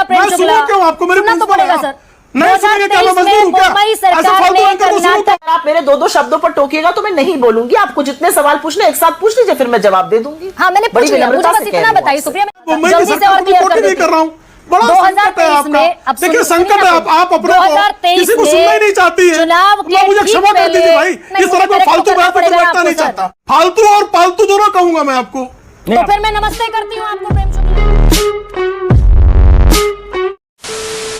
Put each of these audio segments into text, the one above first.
प्रेम शुक्ला। मैं सुनो क्यों आपको, मेरे सुनना तो पड़ेगा सर। नहीं सुनेंगे क्या, मैं मजबूर हूं क्या? ऐसा फालतू एंकर को सुनूं क्या? आप मेरे दो शब्दों पर टोकिएगा तो मैं नहीं बोलूंगी। आपको जितने सवाल पूछने एक साथ पूछ लीजिए, फिर मैं जवाब दे दूंगी। हाँ मैंने पूछ लिया, मुझे बस इतना बताइए सुप्रिया, मैं जल्दी से और क्लियर कर नहीं कर रहा हूँ। बड़ा संकट है आपका। देखिए संकट है, आप अपने किसी को सुनना ही नहीं चाहती है। मुझे क्षमा कर दीजिए भाई, इस तरह का फालतू बात पर बैठना नहीं चाहता। फालतू और पालतू दोनों कहूंगा मैं आपको। तो फिर मैं नमस्ते करती हूँ आपको प्रेम शुक्ला।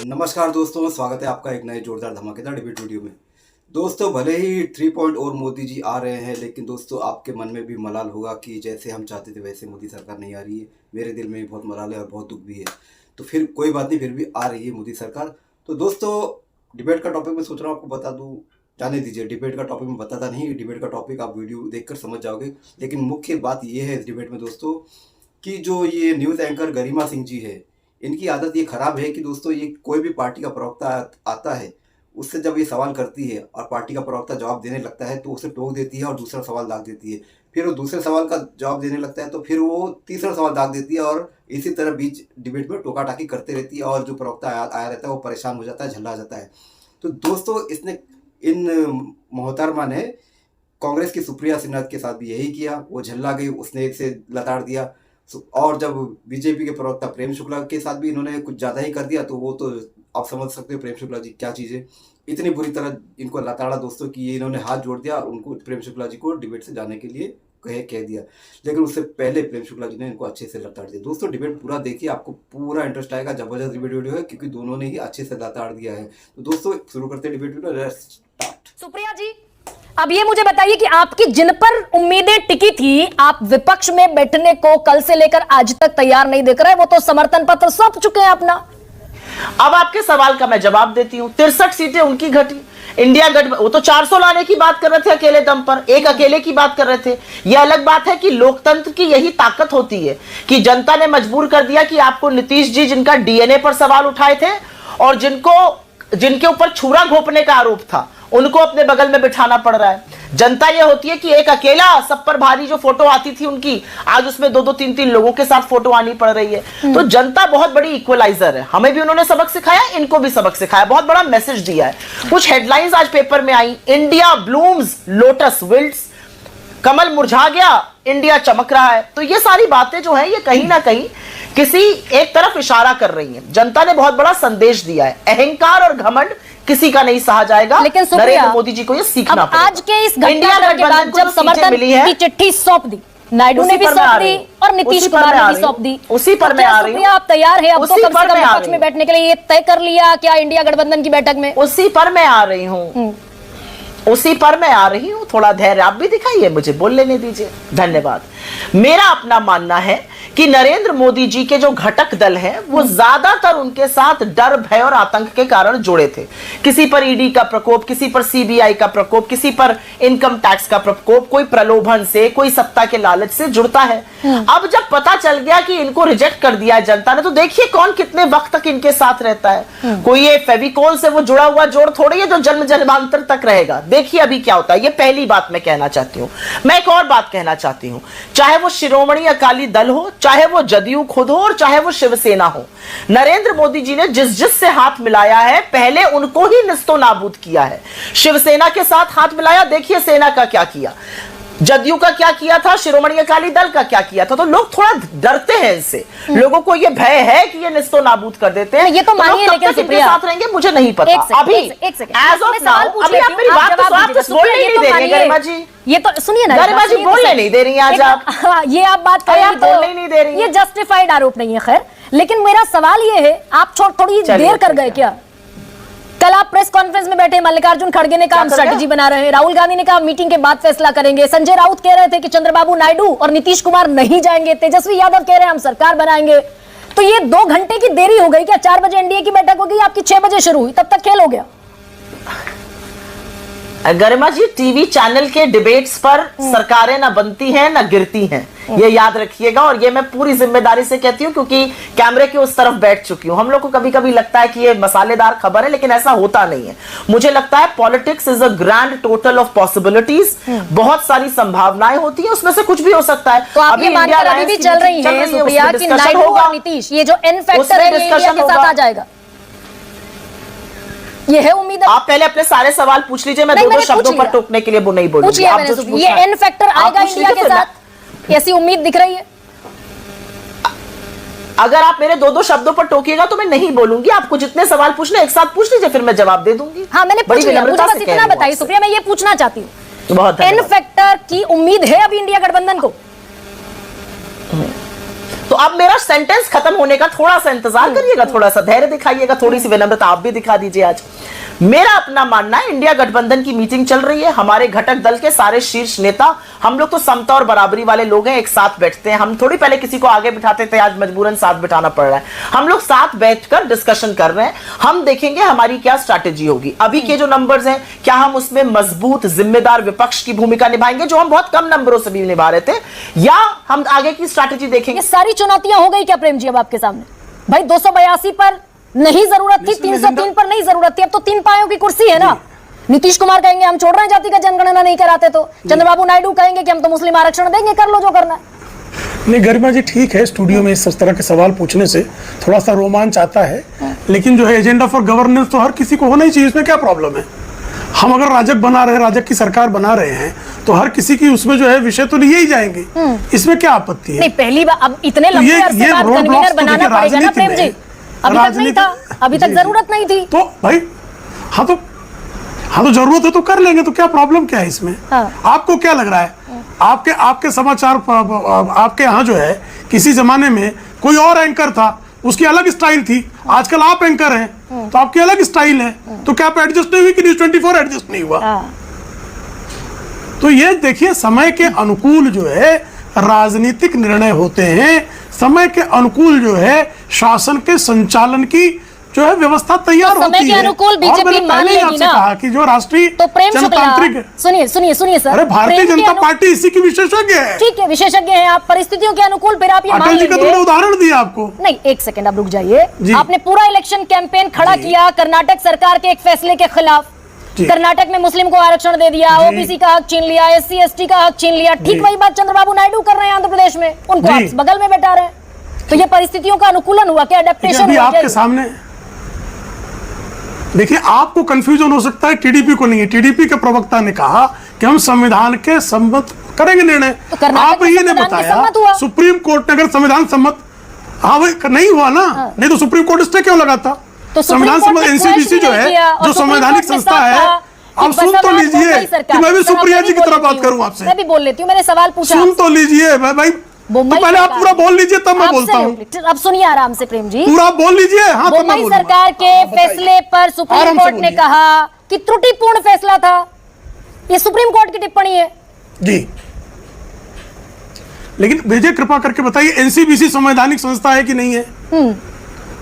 नमस्कार दोस्तों, स्वागत है आपका एक नए जोरदार धमाकेदार डिबेट वीडियो में। दोस्तों भले ही 3 पॉइंट और मोदी जी आ रहे हैं, लेकिन दोस्तों आपके मन में भी मलाल होगा कि जैसे हम चाहते थे वैसे मोदी सरकार नहीं आ रही है। मेरे दिल में भी बहुत मलाल है और बहुत दुख भी है। तो फिर कोई बात नहीं, फिर भी आ रही है मोदी सरकार। तो दोस्तों डिबेट का टॉपिक मैं सोच रहा हूँ आपको बता दूँ, जाने दीजिए, डिबेट का टॉपिक मैं बताता नहीं। डिबेट का टॉपिक आप वीडियो देखकर समझ जाओगे। लेकिन मुख्य बात ये है इस डिबेट में दोस्तों कि जो ये न्यूज़ एंकर गरिमा सिंह जी है, इनकी आदत ये खराब है कि दोस्तों ये कोई भी पार्टी का प्रवक्ता आता है, उससे जब ये सवाल करती है और पार्टी का प्रवक्ता जवाब देने लगता है तो उसे टोक देती है और दूसरा सवाल दाग देती है। फिर वो दूसरे सवाल का जवाब देने लगता है तो फिर वो तीसरा सवाल दाग देती है और इसी तरह बीच डिबेट में टोका टाकी करते रहती है और जो प्रवक्ता आया रहता है वो परेशान हो जाता है, झल्ला जाता है। तो दोस्तों इसने इन मोहतरमा ने कांग्रेस की सुप्रिया सिन्हा के साथ भी यही किया। वो झल्ला गई, उसने इसे लताड़ दिया। और जब बीजेपी के प्रवक्ता प्रेम शुक्ला के साथ भी इन्होंने कुछ ज़्यादा ही कर दिया, तो वो तो आप समझ सकते हो प्रेम शुक्ला जी क्या चीज़ है। इतनी बुरी तरह इनको लताड़ा दोस्तों कि ये इन्होंने हाथ जोड़ दिया और उनको प्रेम शुक्ला जी को डिबेट से जाने के लिए कह दिया। लेकिन उससे पहले प्रेम शुक्ला जी ने इनको अच्छे से लताड़ दिया। दोस्तों डिबेट पूरा देखिए, आपको पूरा इंटरेस्ट आएगा। जबरदस्त डिबेट वीडियो है क्योंकि दोनों ने ही अच्छे से लताड़ दिया है। तो दोस्तों शुरू करते हैं डिबेट वीडियो। सुप्रिया जी अब ये मुझे बताइए कि आपकी जिन पर उम्मीदें टिकी थी, आप विपक्ष में बैठने को कल से लेकर आज तक तैयार नहीं दिख रहे, वो तो समर्थन पत्र सौंप चुके हैं अपना। अब आपके सवाल का मैं जवाब देती हूं। 63 सीटें उनकी घटी। इंडिया गठबंधन वो तो 400 लाने की बात कर रहे थे अकेले दम पर, एक अकेले की बात कर रहे थे। यह अलग बात है कि लोकतंत्र की यही ताकत होती है कि जनता ने मजबूर कर दिया कि आपको नीतीश जी जिनका डीएनए पर सवाल उठाए थे और जिनके ऊपर छुरा घोंपने का आरोप था, उनको अपने बगल में बिठाना पड़ रहा है। जनता ये होती है कि एक अकेला सब पर भारी जो फोटो आती थी उनकी, आज उसमें 2-2, 3-3 लोगों के साथ फोटो आनी पड़ रही है। तो जनता बहुत बड़ी इक्वलाइजर है। हमें भी उन्होंने सबक सिखाया, इनको भी सबक सिखाया, बहुत बड़ा मैसेज दिया है। कुछ हेडलाइंस आज पेपर में आई, इंडिया ब्लूम्स लोटस विल्ट्स, कमल मुरझा गया, इंडिया चमक रहा है। तो ये सारी बातें जो है ये कहीं ना कहीं किसी एक तरफ इशारा कर रही है। जनता ने बहुत बड़ा संदेश दिया है, अहंकार और घमंड किसी का नहीं सहा जाएगा। लेकिन नरेंद्र मोदी जी को ये सीखना पड़ेगा। आज के इस घटनाक्रम के बाद जब समर्थन की चिट्ठी सौंप दी, नायडू ने भी सौंप दी और नीतीश कुमार ने भी सौंप दी, उसी पर मैं आ रही हूं। आप तैयार है अब तो कम से कम विपक्ष में बैठने के लिए? ये तय कर लिया क्या इंडिया गठबंधन की बैठक में? उसी पर मैं आ रही हूं, उसी पर मैं आ रही हूं। थोड़ा धैर्य आप भी दिखाइए, मुझे बोल लेने दीजिए। धन्यवाद। मेरा अपना मानना है कि नरेंद्र मोदी जी के जो घटक दल हैं वो ज्यादातर उनके साथ डर, भय और आतंक के कारण जुड़े थे। किसी पर ईडी का प्रकोप, किसी पर सीबीआई का प्रकोप, किसी पर इनकम टैक्स का प्रकोप, कोई प्रलोभन से, कोई सत्ता के लालच से जुड़ता है। अब जब पता चल गया कि इनको रिजेक्ट कर दिया है जनता ने, तो देखिए कौन कितने वक्त तक इनके साथ रहता है। कोई ये फेविकोल से वो जुड़ा हुआ जोड़ थोड़ी है जो जन्म जन्मांतर तक रहेगा। देखिए अभी क्या होता है। ये पहली बात मैं कहना चाहती हूं। मैं एक और बात कहना चाहती हूं, चाहे वो शिरोमणि अकाली दल हो, चाहे वो जदयू खुद हो और चाहे वो शिवसेना हो, नरेंद्र मोदी जी ने जिस से हाथ मिलाया है पहले उनको ही निस्तो नाबूद किया है। शिवसेना के साथ हाथ मिलाया, देखिए सेना का क्या किया, जदयू का क्या किया था, शिरोमणि अकाली दल का क्या किया था। तो लोग थोड़ा डरते हैं इनसे, लोगों को ये भय है कि ये निस्तो नाबूद कर देते हैं। ये तो मानिए, लेकिन सुप्रिया साथ रहेंगे मुझे नहीं पता। अभी एज ऑफ नाउ अभी आप मेरी बात तो बोलने नहीं दे रही गरिमा जी। ये तो सुनिए ना, गरिमा जी बोलने नहीं दे रही आज आप। ये आप बात करें तो नहीं दे रही, ये जस्टिफाइड आरोप नहीं है। खैर, लेकिन मेरा सवाल ये है, आप थोड़ी देर कर गए क्या? कल आप प्रेस कॉन्फ्रेंस में बैठे, मल्लिकार्जुन खड़गे ने कहा हम स्ट्रेटेजी बना रहे हैं, राहुल गांधी ने कहा मीटिंग के बाद फैसला करेंगे, संजय राउत कह रहे थे कि चंद्रबाबू नायडू और नीतीश कुमार नहीं जाएंगे, तेजस्वी यादव कह रहे हैं हम सरकार बनाएंगे। तो ये 2 घंटे की देरी हो गई क्या? 4 बजे एनडीए की बैठक होगी, आपकी 6 बजे शुरू हुई, तब तक खेल हो गया। गरिमा जी टीवी चैनल के डिबेट्स पर सरकारें ना बनती हैं ना गिरती हैं, ये याद रखिएगा। और ये मैं पूरी जिम्मेदारी से कहती हूँ क्योंकि कैमरे के उस तरफ बैठ चुकी हूँ। हम लोग को कभी कभी लगता है कि ये मसालेदार खबर है, लेकिन ऐसा होता नहीं है। मुझे लगता है politics is a grand total of possibilities, बहुत सारी संभावनाएं होती है, उसमें से कुछ भी हो सकता है। तो आप ये मानकर अभी भी चल रही है सुप्रिया कि नायडू और नीतीश ये जो एन फैक्टर है ये इंडिया के साथ आ जाएगा, ये है उम्मीद? आप पहले अपने सारे सवाल पूछ लीजिए, मैं दो शब्दों पर टोकने के लिए वो नहीं बोलूंगी। ये एन फैक्टर आएगा इंडिया के साथ, ऐसी उम्मीद दिख रही है? अगर आप मेरे दो शब्दों पर टोकिएगा तो मैं नहीं बोलूंगी। आपको जितने सवाल पूछने एक साथ पूछ लीजिए, फिर मैं जवाब दे दूंगी। हाँ, मैंने पूछ लिया, मुझे बस इतना बताइए सुप्रिया, मैं ये पूछना चाहती हूँ, बहुत एन फैक्टर की उम्मीद है अभी इंडिया गठबंधन को? तो अब मेरा सेंटेंस खत्म होने का थोड़ा सा इंतजार करिएगा, थोड़ा सा धैर्य दिखाइएगा, थोड़ी सी विनम्रता आप भी दिखा दीजिए। आज मेरा अपना मानना है, इंडिया गठबंधन की मीटिंग चल रही है, हमारे घटक दल के सारे शीर्ष नेता, हम लोग तो समता और बराबरी वाले लोग हैं, एक साथ बैठते हैं। हम थोड़ी पहले किसी को आगे बिठाते थे, आज मजबूरन साथ बिठाना पड़ रहा है। हम लोग साथ बैठकर डिस्कशन कर रहे हैं, हम देखेंगे हमारी क्या स्ट्रैटेजी होगी। अभी के जो नंबर्स हैं, क्या हम उसमें मजबूत जिम्मेदार विपक्ष की भूमिका निभाएंगे, जो हम बहुत कम नंबरों से भी निभा रहे थे, या हम आगे की स्ट्रैटेजी देखेंगे? सारी चुनौतियां हो गई क्या प्रेम जी अब आपके सामने? भाई 282 पर नहीं जरूरत थी, 303 पर नहीं जरूरत थी, अब तो 3 पायों की कुर्सी है ना। नीतीश कुमार कहेंगे हम छोड़ रहे हैं जातिगत जनगणना नहीं कराते, तो चंद्रबाबू नायडू कहेंगे कि हम तो मुस्लिम आरक्षण देंगे, कर लो जो करना है। नहीं गरिमा जी, ठीक है, स्टूडियो में इस तरह के सवाल पूछने से थोड़ा सा रोमांच आता है, लेकिन जो है एजेंडा फॉर गवर्नेंस तो हर किसी को होना ही चाहिए, इसमें क्या प्रॉब्लम है? हम अगर राजग बना रहे हैं, राजग की सरकार बना रहे हैं, तो हर किसी की उसमें जो है विषय तो लिए ही जाएंगे, इसमें क्या आपत्ति है? नहीं, पहली बार अब इतने लंबे अरसे बाद कन्वीनर बनाना पड़ेगा ना प्रेम जी, अभी तक नहीं था, अभी तक जरूरत नहीं थी। तो भाई हाँ तो जरूरत है तो कर लेंगे, तो क्या प्रॉब्लम क्या है इसमें? आपको क्या लग रहा है? आपके समाचार आपके यहाँ जो है किसी जमाने में कोई और एंकर था, उसकी अलग स्टाइल थी, आजकल आप एंकर हैं तो आपकी अलग स्टाइल है, तो क्या आप एडजस्ट नहीं हुई कि न्यूज़ 24 एडजस्ट नहीं हुआ? तो ये देखिए, समय के अनुकूल जो है राजनीतिक निर्णय होते हैं, समय के अनुकूल जो है शासन के संचालन की जो है व्यवस्था तैयार होती है। समय के अनुकूल बीजेपी मान लेगी ना, कहा कि जो राष्ट्रीय तो प्रेम जनतांत्रिक, सुनिए सर, अरे भारतीय जनता पार्टी इसी की विशेषज्ञ है। ठीक है, विशेषज्ञ हैं आप, परिस्थितियों के अनुकूल फिर आप ये मान अटल जी का लेंगे। तुमने उदाहरण दिया आपको। नहीं, एक सेकंड आप रुक जाइए। आपने पूरा इलेक्शन कैंपेन खड़ा किया कर्नाटक सरकार के एक फैसले के खिलाफ, कर्नाटक में मुस्लिम को आरक्षण दे दिया, ओबीसी का हक छीन लिया, SC ST का हक छीन लिया। ठीक वही बात चंद्रबाबू नायडू कर रहे हैं आंध्र प्रदेश में, उनको आप बगल में बैठा रहे हैं। तो ये परिस्थितियों का अनुकूलन हुआ क्या? एडेप्टेशन हुआ आपके सामने देखिए, आपको कंफ्यूजन हो सकता है, टीडीपी को नहीं है। टीडीपी के प्रवक्ता ने कहा कि हम संविधान के सम्मत करेंगे निर्णय, तो आप ये ने बताया सुप्रीम कोर्ट ने अगर संविधान सम्मत नहीं हुआ ना, नहीं तो सुप्रीम कोर्ट स्टे क्यों लगाता? तो संविधान सम्मत एनसीबीसी जो है, जो संवैधानिक संस्था है, आप सुन तो लीजिए कि मैं भी सुप्रिया जी की तरह बात करूं आपसे। मैं भी बोल लेती हूँ, मैंने सवाल पूछा, सुन तो लीजिए भाई, तो पहले आप पूरा बोल लीजिए तब मैं बोलता हूँ। अब सुनिए आराम से प्रेम जी, पूरा बोल लीजिए। हाँ, मुंबई सरकार के फैसले पर सुप्रीम कोर्ट ने कहा कि त्रुटिपूर्ण फैसला था। ये सुप्रीम कोर्ट की टिप्पणी है जी। लेकिन विजय कृपा करके बताइए, एनसीबीसी संवैधानिक संस्था है कि नहीं है?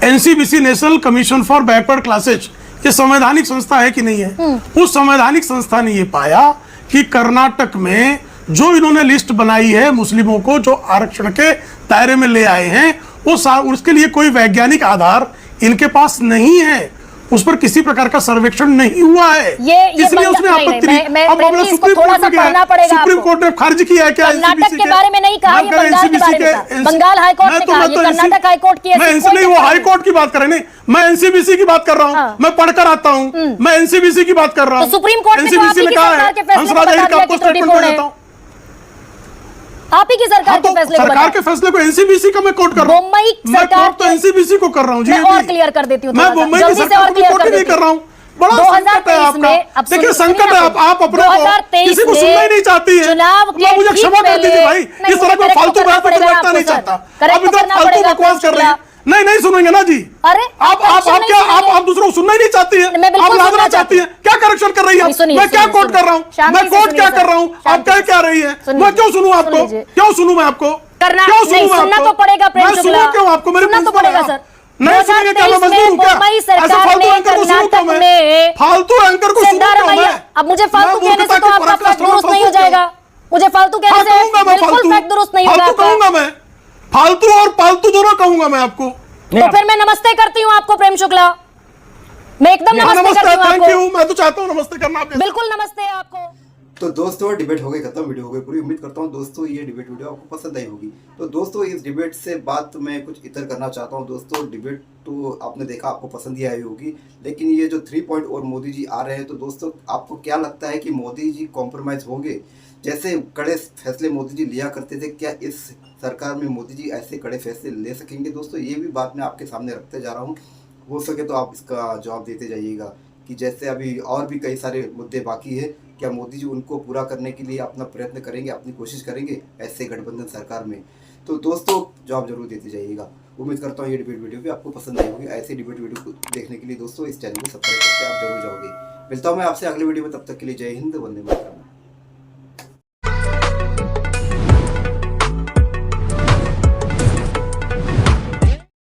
NCBC national commission for backward classes, ये संवैधानिक संस्था है कि नहीं है? उस संवैधानिक संस्था ने ये पाया कि कर्नाटक में जो इन्होंने लिस्ट बनाई है मुस्लिमों को जो आरक्षण के दायरे में ले आए हैं, वो उसके लिए कोई वैज्ञानिक आधार इनके पास नहीं है, उस पर किसी प्रकार का सर्वेक्षण नहीं हुआ है, इसलिए उसमें आपत्ति नहीं। अब मामला सुप्रीम कोर्ट में गया है, सुप्रीम कोर्ट ने खारिज किया है क्या? कर्नाटक के बारे में नहीं कहा, ये बंगाल के बारे में कहा। बंगाल हाई कोर्ट ने कहा, ये कर्नाटक हाई कोर्ट की, नहीं वो हाई कोर्ट की बात कर रहे हैं, मैं एनसीबीसी की बात कर रहा हूँ, मैं पढ़कर आता हूँ, मैं एनसीबीसी की बात कर रहा हूँ। सुप्रीम कोर्ट ने कहा आप ही की सरकार के फैसले को, सरकार के फैसले को एनसीबीसी का मैं कोट कर रहा हूं। मुंबई सरकार तो एनसीबीसी को कर रहा हूं जी। मैं और क्लियर कर देती हूं, मैं मुंबई की सरकार को कोट नहीं कर रहा हूं। बड़ा संकट है आपका, देखिए संकट है, आप अपने किसी को सुनना ही नहीं चाहती है। मुझे क्षमा कर दीजिए भाई, इस तरह का फालतू बात लगता नहीं चाहता, आप इधर फालतू बकवास कर रहे हैं। नहीं सुनेंगे ना जी। अरे आप दूसरों को सुनना ही नहीं चाहती है, आप लादना चाहती है। क्या करेक्शन कर रही है? मैं क्या कोट कर रहा हूँ? मैं कोट क्या कर रहा हूँ? आप क्या रही है? मैं क्यों सुनूं आपको? क्यों सुनूं मैं आपको? क्यों सुनना तो पड़ेगा प्रेम शुक्ला, क्यों आपको? मेरे सुनना तो पड़ेगा सर। नहीं सुनेंगे क्या? मैं मजबूर हूं क्या? ऐसे फालतू एंकर को सुनूं क्या मैं? फालतू एंकर को सुनूं क्या मैं? अब मुझे फालतू कहने से तो आपका दुरुस्त नहीं हो जाएगा, मुझे फालतू कहने से बिल्कुल फैक्ट दुरुस्त नहीं होगा आपका। कहूंगा मैं, फालतू और पालतू दोनों कहूंगा मैं आपको। तो फिर मैं नमस्ते करती हूँ आपको प्रेम शुक्ला, मैं एकदम नमस्ते करती हूँ थैंक आपको। यू, मैं तो चाहता हूँ नमस्ते करना आप। बिल्कुल नमस्ते आपको। तो दोस्तों डिबेट हो गई खत्म, वीडियो हो गई पूरी। उम्मीद करता हूँ दोस्तों ये डिबेट वीडियो आपको पसंद आई होगी। तो दोस्तों इस डिबेट से बात मैं कुछ इतर करना चाहता हूँ। दोस्तों डिबेट तो आपने देखा, आपको पसंद ही आई होगी, लेकिन ये जो 3 पॉइंट और मोदी जी आ रहे हैं, तो दोस्तों आपको क्या लगता है कि मोदी जी कॉम्प्रोमाइज़ होंगे? जैसे कड़े फैसले मोदी जी लिया करते थे, क्या इस सरकार में मोदी जी ऐसे कड़े फैसले ले सकेंगे? दोस्तों ये भी बात मैं आपके सामने रखते जा रहा हूँ, हो सके तो आप इसका जवाब देते जाइएगा कि जैसे अभी और भी कई सारे मुद्दे बाकी है, क्या मोदी जी उनको पूरा करने के लिए अपना प्रयत्न करेंगे, अपनी कोशिश करेंगे ऐसे गठबंधन सरकार में? तो दोस्तों जवाब जरूर देते जाइएगा। उम्मीद करता हूँ ये डिबेट वीडियो भी आपको पसंद आई होगी। ऐसे डिबेट वीडियो को देखने के लिए दोस्तों इस चैनल को सब्सक्राइब करके आप जरूर जाओगे। मिलता हूँ मैं आपसे अगले वीडियो में, तब तक के लिए जय हिंद, वंदे मातरम।